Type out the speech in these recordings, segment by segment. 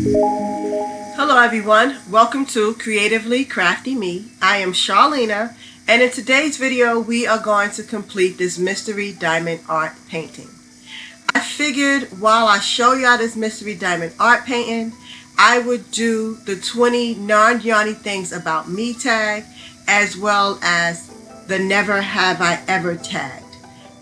Hello everyone, welcome to Creatively Crafty Me. I am Charlena, and in today's video we are going to complete this mystery diamond art painting. I figured while I show y'all this mystery diamond art painting, I would do the 20 non-Yarny things about me tag, as well as the never have I ever tagged.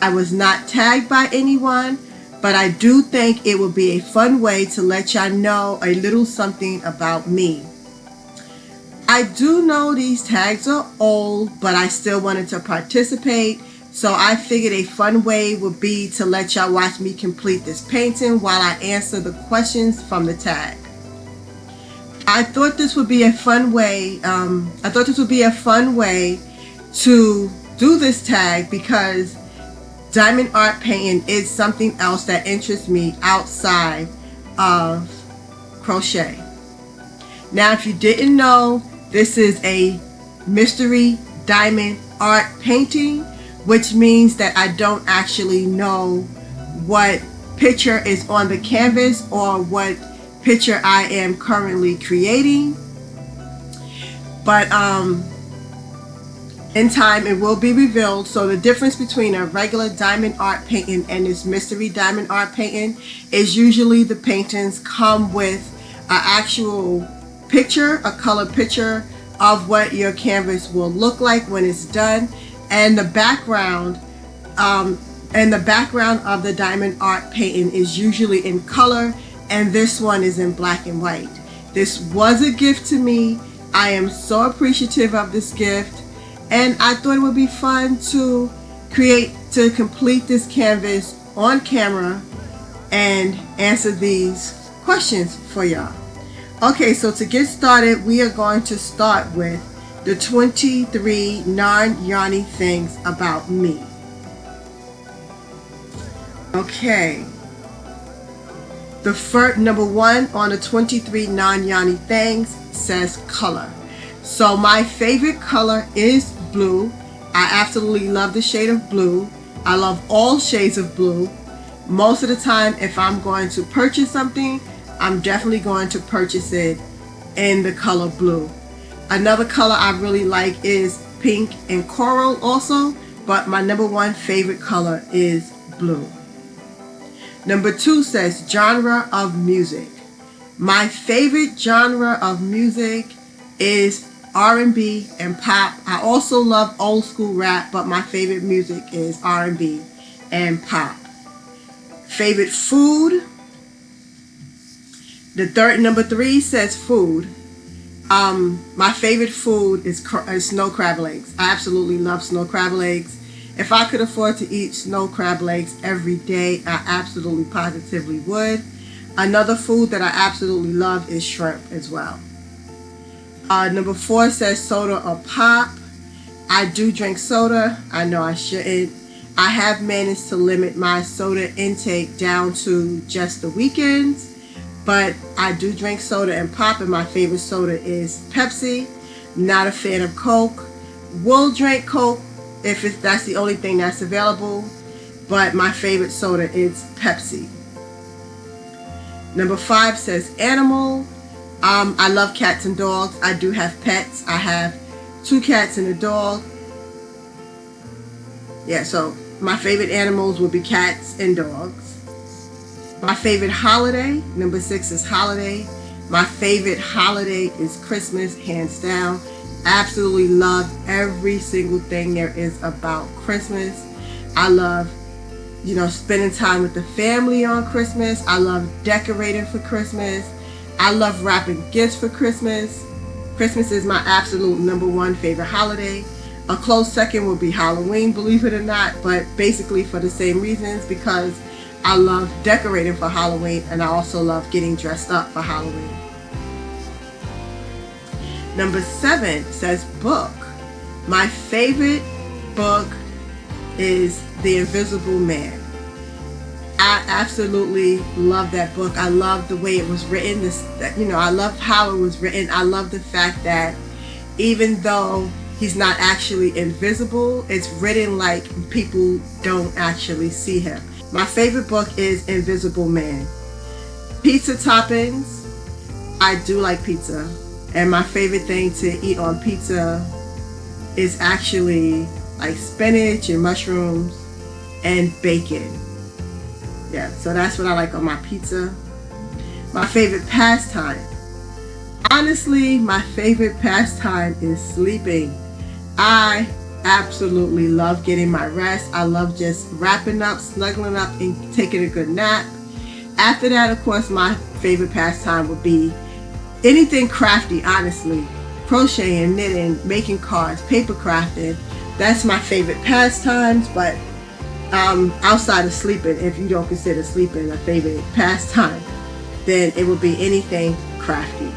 I was not tagged by anyone, but I do think it would be a fun way to let y'all know a little something about me. I do know these tags are old, but I still wanted to participate, so I figured a fun way would be to let y'all watch me complete this painting while I answer the questions from the tag. I thought this would be a fun way. To do this tag because diamond art painting is something else that interests me outside of crochet. Now, if you didn't know, this is a mystery diamond art painting, which means that I don't actually know what picture is on the canvas or what picture I am currently creating. But in time it will be revealed. So the difference between a regular diamond art painting and this mystery diamond art painting is usually the paintings come with an actual picture, a color picture of what your canvas will look like when it's done, and the background of the diamond art painting is usually in color, and this one is in black and white. This was a gift to me. I am so appreciative of this gift. And I thought it would be fun to complete this canvas on camera and answer these questions for y'all. Okay, so to get started, we are going to start with the 23 non-Yarny things about me. Okay. The first, number one on the 23 non-Yarny things says color. So my favorite color is blue. I absolutely love the shade of blue. I love all shades of blue. Most of the time, if I'm going to purchase something, I'm definitely going to purchase it in the color blue. Another color I really like is pink and coral also, but my number one favorite color is blue. Number two says genre of music. My favorite genre of music is R&B and pop. I also love old school rap, but my favorite music is R&B and pop. Favorite food. Number three says food. My favorite food is snow crab legs. I absolutely love snow crab legs. If I could afford to eat snow crab legs every day, I absolutely positively would. Another food that I absolutely love is shrimp as well. Number four says soda or pop. I do drink soda. I know I shouldn't. I have managed to limit my soda intake down to just the weekends, but I do drink soda and pop, and my favorite soda is Pepsi. Not a fan of Coke. Will drink Coke if that's the only thing that's available, but my favorite soda is Pepsi. Number five says animal. I love cats and dogs. I do have pets. I have 2 cats and a dog. Yeah, so my favorite animals would be cats and dogs. My favorite holiday, number 6 is holiday. My favorite holiday is Christmas, hands down. Absolutely love every single thing there is about Christmas. I love, spending time with the family on Christmas. I love decorating for Christmas. I love wrapping gifts for Christmas. Christmas is my absolute number one favorite holiday. A close second would be Halloween, believe it or not, but basically for the same reasons, because I love decorating for Halloween and I also love getting dressed up for Halloween. Number 7 says book. My favorite book is The Invisible Man. I absolutely love that book. I love the way it was written. I love how it was written. I love the fact that even though he's not actually invisible, it's written like people don't actually see him. My favorite book is Invisible Man. Pizza toppings. I do like pizza, and my favorite thing to eat on pizza is actually like spinach and mushrooms and bacon. Yeah, so that's what I like on my pizza. My favorite pastime. Honestly, my favorite pastime is sleeping. I absolutely love getting my rest. I love just wrapping up, snuggling up, and taking a good nap. After that, of course, my favorite pastime would be anything crafty, honestly. Crocheting, knitting, making cards, paper crafting. That's my favorite pastimes, but outside of sleeping, if you don't consider sleeping a favorite pastime, then it would be anything crafty.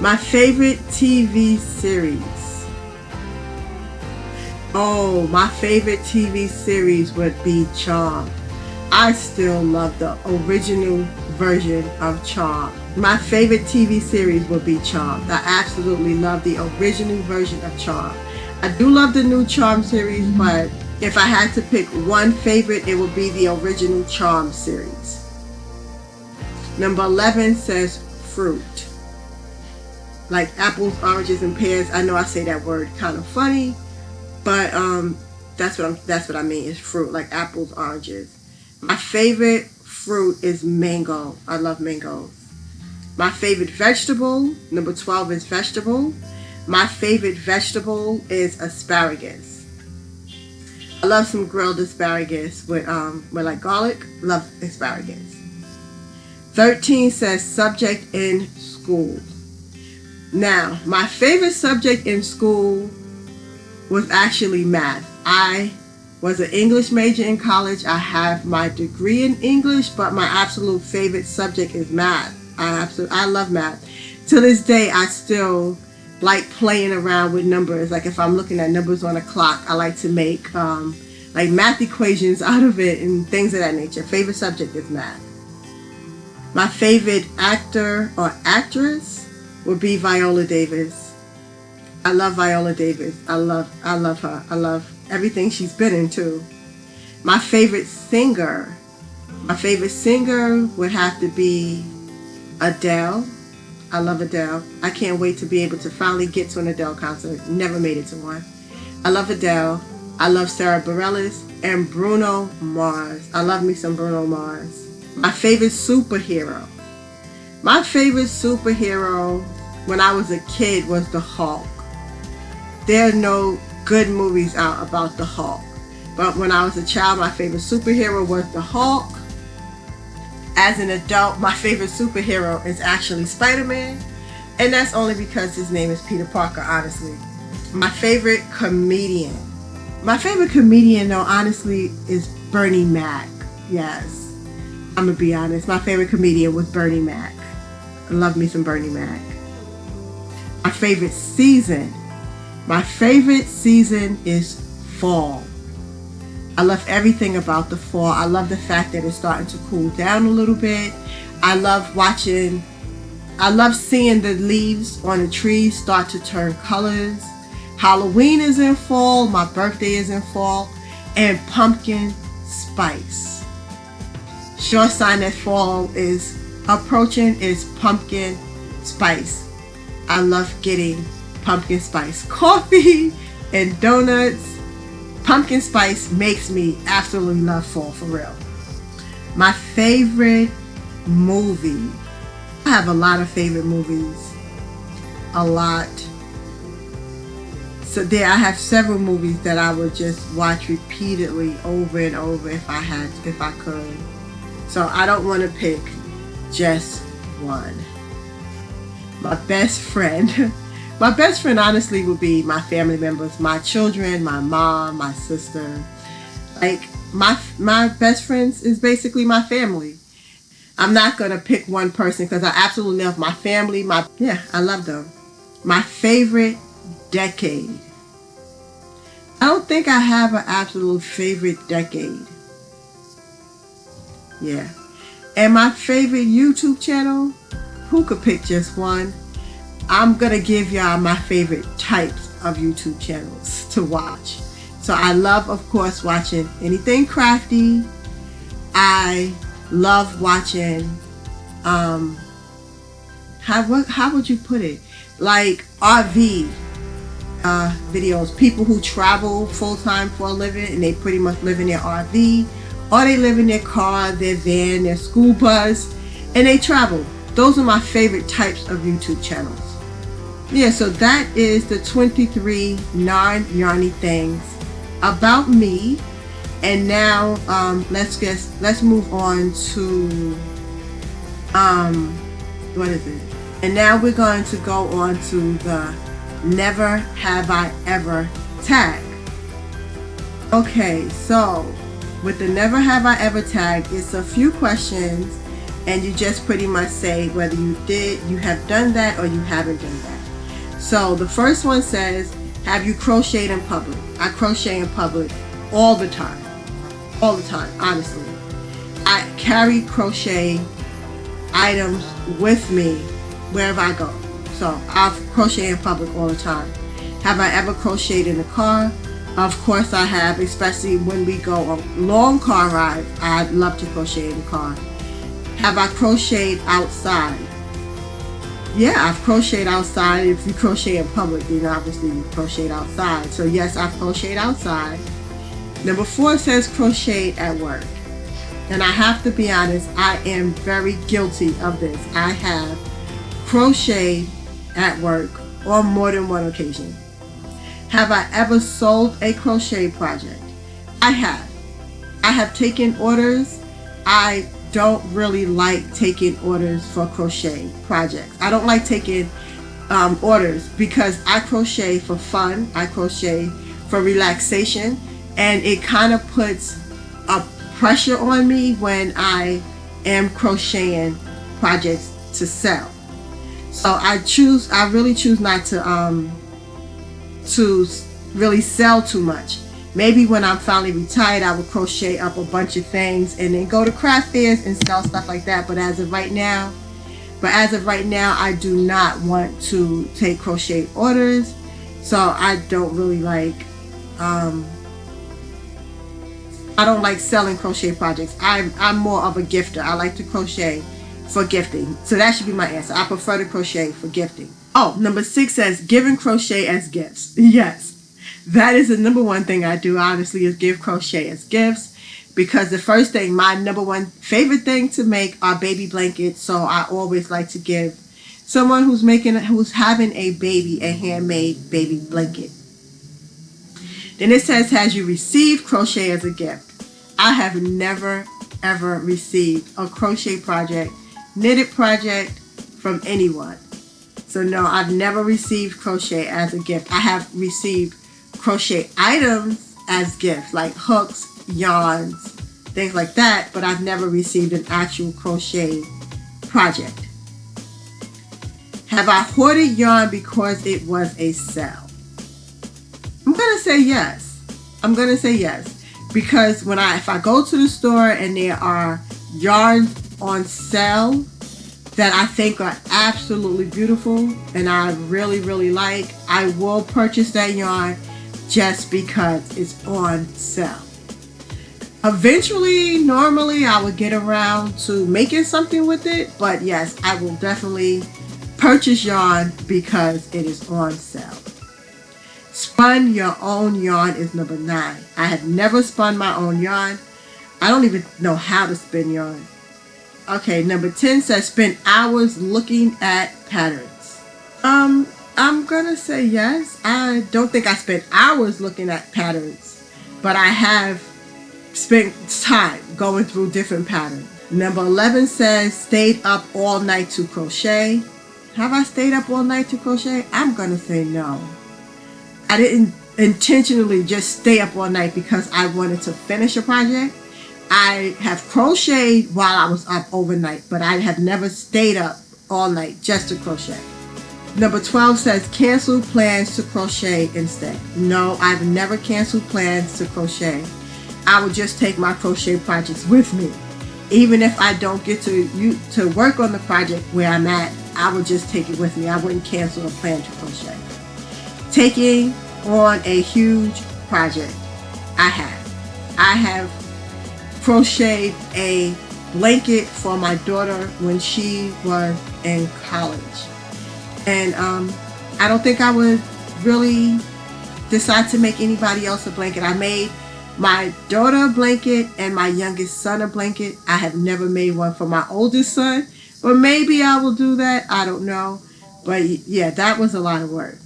My favorite TV series. Oh, my favorite TV series would be Charmed. I still love the original version of Charmed. My favorite TV series would be Charmed. I absolutely love the original version of Charmed. I do love the new Charmed series, but if I had to pick one favorite, it would be the original Charmed series. Number 11 says fruit. Like apples, oranges, and pears. I know I say that word kind of funny, but that's what I mean is fruit, like apples, oranges. My favorite fruit is mango. I love mangoes. My favorite vegetable, number 12 is vegetable. My favorite vegetable is asparagus. I love some grilled asparagus with like garlic. Love asparagus. 13 says subject in school. Now, my favorite subject in school was actually math. I was an English major in college. I have my degree in English, but my absolute favorite subject is math. I love math. To this day, I still like playing around with numbers. Like if I'm looking at numbers on a clock, I like to make like math equations out of it and things of that nature. Favorite subject is math. My favorite actor or actress would be Viola Davis. I love Viola Davis. I love her. I love everything she's been into. My favorite singer would have to be Adele. I love Adele. I can't wait to be able to finally get to an Adele concert. Never made it to one. I love Adele. I love Sarah Bareilles and Bruno Mars. I love me some Bruno Mars. My favorite superhero. My favorite superhero when I was a kid was the Hulk. There are no good movies out about the Hulk. But when I was a child, my favorite superhero was the Hulk. As an adult, my favorite superhero is actually Spider-Man. And that's only because his name is Peter Parker, honestly. My favorite comedian. My favorite comedian, though, honestly, is Bernie Mac. Yes. I'm going to be honest. My favorite comedian was Bernie Mac. I love me some Bernie Mac. My favorite season. My favorite season is fall. I love everything about the fall. I love the fact that it's starting to cool down a little bit. I love seeing the leaves on the trees start to turn colors. Halloween is in fall. My birthday is in fall. And pumpkin spice. Sure sign that fall is approaching is pumpkin spice. I love getting pumpkin spice coffee and donuts. Pumpkin spice makes me absolutely love fall, for real. My favorite movie. I have a lot of favorite movies. A lot. So there, I have several movies that I would just watch repeatedly over and over if I could. So I don't want to pick just one. My best friend. My best friend honestly would be my family members, my children, my mom, my sister. Like my best friends is basically my family. I'm not going to pick one person because I absolutely love my family. I love them. My favorite decade. I don't think I have an absolute favorite decade. Yeah. And my favorite YouTube channel, who could pick just one? I'm going to give y'all my favorite types of YouTube channels to watch. So I love, of course, watching anything crafty. I love watching how how would you put it? Like RV videos, people who travel full-time for a living and they pretty much live in their RV, or they live in their car, their van, their school bus, and they travel. Those are my favorite types of YouTube channels. Yeah, so that is the 23 non-Yarny things about me. And now let's move on to what is it? And now we're going to go on to the Never Have I Ever tag. Okay, so with the Never Have I Ever tag, it's a few questions and you just pretty much say whether you have done that or you haven't done that. So the first one says, have you crocheted in public? I crochet in public all the time, honestly. I carry crochet items with me wherever I go. So I crochet in public all the time. Have I ever crocheted in the car? Of course I have, especially when we go on long car rides. I love to crochet in the car. Have I crocheted outside? Yeah, I've crocheted outside. If you crochet in public, then obviously you crochet outside. So yes, I've crocheted outside. Number 4 says crochet at work. And I have to be honest, I am very guilty of this. I have crocheted at work on more than one occasion. Have I ever sold a crochet project? I have. I have taken orders. I don't really like taking orders for crochet projects. I don't like taking orders because I crochet for fun. I crochet for relaxation, and it kind of puts a pressure on me when I am crocheting projects to sell. So I really choose not to really sell too much. Maybe when I'm finally retired, I will crochet up a bunch of things and then go to craft fairs and sell stuff like that. But as of right now, I do not want to take crochet orders. So I don't really like, I don't like selling crochet projects. I'm more of a gifter. I like to crochet for gifting. So that should be my answer. I prefer to crochet for gifting. Oh, number 6 says giving crochet as gifts. Yes. That is the number one thing I do, honestly, is give crochet as gifts, because the first thing, my number one favorite thing to make are baby blankets. So I always like to give someone who's having a baby a handmade baby blanket. Then it says, has you received crochet as a gift? I have never ever received a crochet project, knitted project from anyone. So no, I've never received crochet as a gift. I have received crochet items as gifts, like hooks, yarns, things like that, but I've never received an actual crochet project. Have I hoarded yarn because it was a sale? I'm gonna say yes. Because if I go to the store and there are yarns on sale that I think are absolutely beautiful and I really, really like, I will purchase that yarn just because it's on sale. Eventually, normally I would get around to making something with it, but yes, I will definitely purchase yarn because it is on sale. Spun your own yarn is number 9. I have never spun my own yarn. I don't even know how to spin yarn. Okay, number 10 says spend hours looking at patterns. I'm gonna say yes. I don't think I spent hours looking at patterns, but I have spent time going through different patterns. Number 11 says stayed up all night to crochet. Have I stayed up all night to crochet? I'm gonna say no. I didn't intentionally just stay up all night because I wanted to finish a project. I have crocheted while I was up overnight, but I have never stayed up all night just to crochet. Number 12 says cancel plans to crochet instead. No, I've never canceled plans to crochet. I would just take my crochet projects with me. Even if I don't get to work on the project where I'm at, I would just take it with me. I wouldn't cancel a plan to crochet. Taking on a huge project. I have crocheted a blanket for my daughter when she was in college. And I don't think I would really decide to make anybody else a blanket. I made my daughter a blanket and my youngest son a blanket. I have never made one for my oldest son, but maybe I will do that. I don't know. But yeah, that was a lot of work.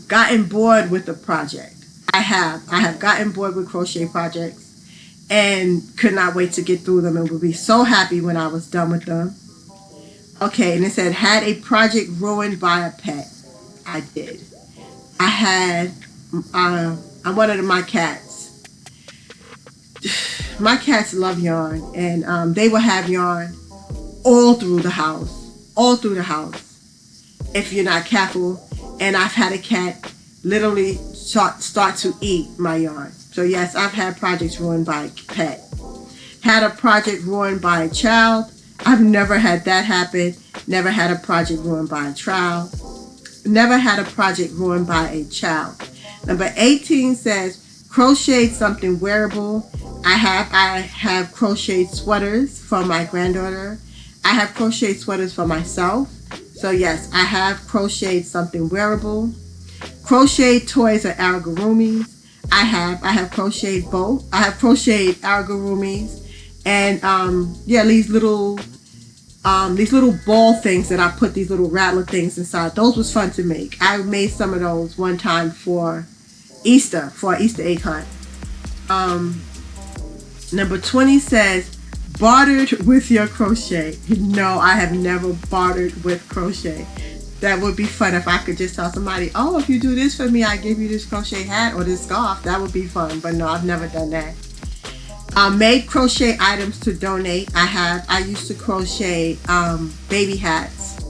Gotten bored with the project. I have gotten bored with Crochet Projects and could not wait to get through them and would be so happy when I was done with them. Okay, and it said, had a project ruined by a pet. I did. I had, one of my cats. My cats love yarn, and they will have yarn all through the house. All through the house. If you're not careful. And I've had a cat literally start to eat my yarn. So yes, I've had projects ruined by a pet. Had a project ruined by a child. I've never had that happen. Never had a project ruined by a child. Never had a project ruined by a child. Number 18 says, crocheted something wearable. I have crocheted sweaters for my granddaughter. I have crocheted sweaters for myself. So yes, I have crocheted something wearable. Crocheted toys or amigurumis. I have crocheted both. I have crocheted amigurumis and yeah, these little ball things that I put these little rattler things inside. Those was fun to make. I made some of those one time for Easter, for an Easter egg hunt. Number 20 says, bartered with your crochet. No, I have never bartered with crochet. That would be fun if I could just tell somebody, oh, if you do this for me, I give you this crochet hat or this scarf. That would be fun, but no, I've never done that. Made crochet items to donate. I used to crochet baby hats,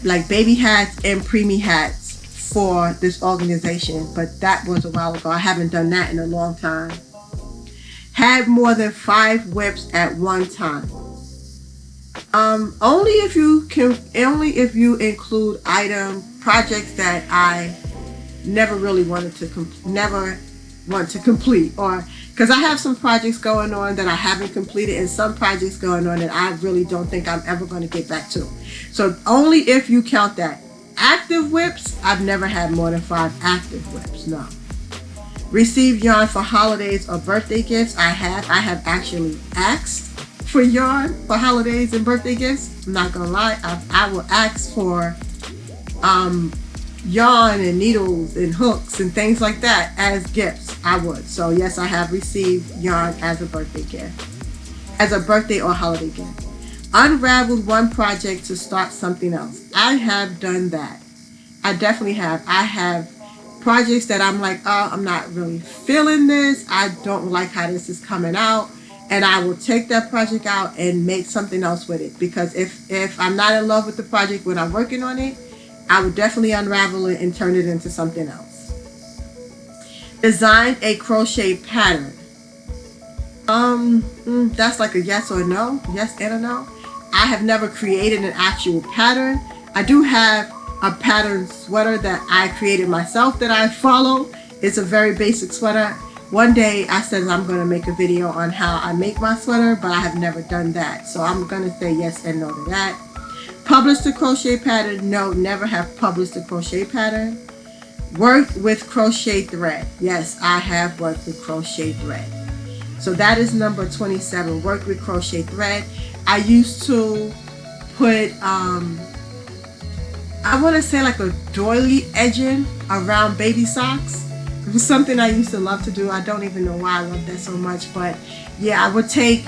like baby hats and preemie hats for this organization, but that was a while ago. I haven't done that in a long time. Had more than 5 whips at one time. Only if you include projects that I never really want to complete, or because I have some projects going on that I haven't completed and some projects going on that I really don't think I'm ever going to get back to. So only if you count that. Active whips, I've never had more than 5 active whips, no. Received yarn for holidays or birthday gifts. I have actually asked for yarn for holidays and birthday gifts. I'm not gonna lie, I will ask for yarn and needles and hooks and things like that as gifts. I would. So yes, I have received yarn as a birthday gift, as a birthday or holiday gift. Unraveled one project to start something else. I have done that. I definitely have. I have projects that I'm like, oh, I'm not really feeling this. I don't like how this is coming out. And I will take that project out and make something else with it. Because if I'm not in love with the project when I'm working on it, I would definitely unravel it and turn it into something else. Designed a crochet pattern. That's like a yes or a no. Yes and a no. I have never created an actual pattern. I do have a pattern sweater that I created myself that I follow. It's a very basic sweater. One day I said I'm going to make a video on how I make my sweater, but I have never done that. So I'm going to say yes and no to that. Published a crochet pattern? No, never have published a crochet pattern. Worked with crochet thread? Yes, I have worked with crochet thread. So that is number 27, worked with crochet thread. I used to put, I want to say like a doily edging around baby socks. It was something I used to love to do. I don't even know why I love that so much, but yeah, I would take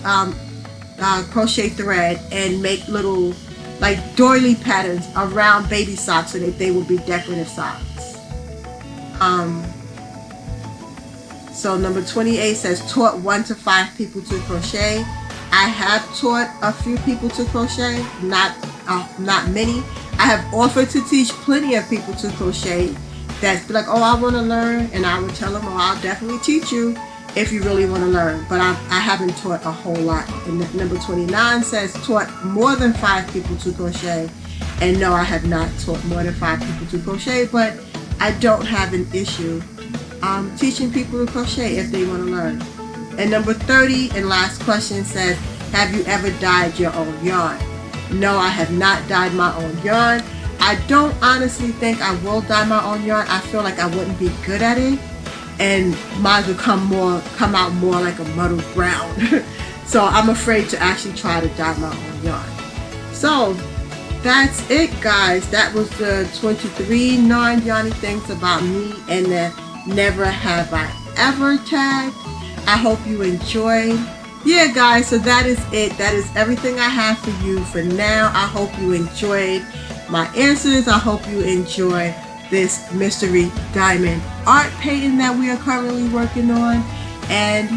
crochet thread and make little like doily patterns around baby socks so that they would be decorative socks. So number 28 says taught 1 to 5 people to crochet. I have taught a few people to crochet, not many. I have offered to teach plenty of people to crochet that's like, oh, I want to learn, and I would tell them, oh, I'll definitely teach you if you really want to learn. But I haven't taught a whole lot. And number 29 says taught more than 5 people to crochet. And no, I have not taught more than 5 people to crochet, but I don't have an issue teaching people to crochet if they want to learn. And number 30 and last question says, have you ever dyed your own yarn? No, I have not dyed my own yarn. I don't honestly think I will dye my own yarn. I feel like I wouldn't be good at it, and mine would come out more like a muddled brown. So I'm afraid to actually try to dye my own yarn. So that's it, guys. That was the 23 non-Yarny things about me and the never have I ever tag. I hope you enjoyed. Yeah, guys, so that is it. That is everything I have for you for now. I hope you enjoyed my answers. I hope you enjoy this mystery diamond art painting that we are currently working on. And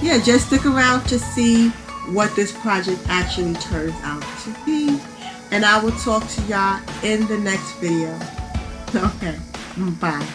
yeah, just stick around to see what this project actually turns out to be. And I will talk to y'all in the next video. Okay, bye.